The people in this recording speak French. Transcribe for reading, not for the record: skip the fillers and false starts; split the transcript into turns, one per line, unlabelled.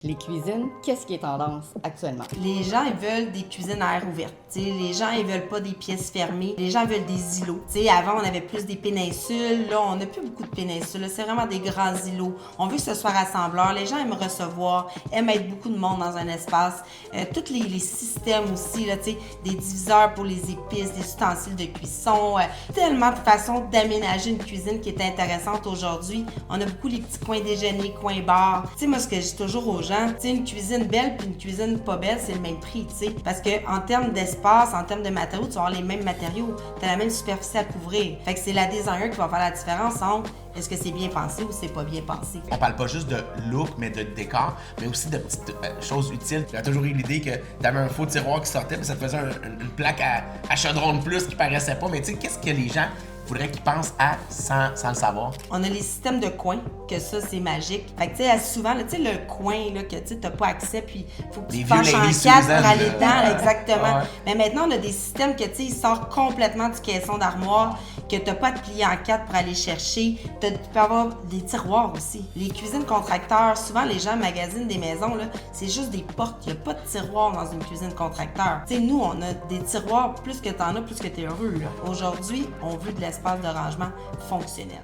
Les cuisines, qu'est-ce qui est tendance actuellement?
Les gens, ils veulent des cuisines à air ouvert. T'sais, les gens, ils veulent pas des pièces fermées. Les gens veulent des îlots. T'sais, avant, on avait plus des péninsules. Là, on n'a plus beaucoup de péninsules. C'est vraiment des grands îlots. On veut que ce soit rassembleur. Les gens aiment recevoir, aiment être beaucoup de monde dans un espace. Tous les systèmes aussi, là, des diviseurs pour les épices, des ustensiles de cuisson. Tellement de façons d'aménager une cuisine qui est intéressante aujourd'hui. On a beaucoup les petits coins déjeuner, coins bar. Tu sais, moi, ce que je dis toujours aux gens, tu sais, une cuisine belle puis une cuisine pas belle, c'est le même prix, tu sais. Parce que en termes d'espace, en termes de matériaux, tu vas avoir les mêmes matériaux. Tu as la même superficie à couvrir. Fait que c'est la designer qui va faire la différence entre est-ce que c'est bien pensé ou c'est pas bien pensé.
On parle pas juste de look, mais de décor, mais aussi de petites choses utiles. J'ai toujours eu l'idée que t'avais un faux tiroir qui sortait, puis ça te faisait une plaque à chaudron de plus qui paraissait pas. Mais tu sais, qu'est-ce que les gens voudraient qu'ils pensent à sans le savoir?
On a les systèmes de coins, que ça, c'est magique. Fait que, tu sais, souvent, tu sais, le coin, là, que tu n'as pas accès, puis il faut que tu te penches en quatre pour aller dedans, exactement. Ouais. Mais maintenant, on a des systèmes que, tu sais, ils sortent complètement du caisson d'armoire, que tu n'as pas de plier en quatre pour aller chercher. Tu peux avoir des tiroirs aussi. Les cuisines contracteurs, souvent, les gens magasinent des maisons, là, c'est juste des portes. Il n'y a pas de tiroir dans une cuisine contracteur. Tu sais, nous, on a des tiroirs, plus que tu en as, plus que tu es heureux, là. Aujourd'hui, on veut de l'espace de rangement fonctionnel.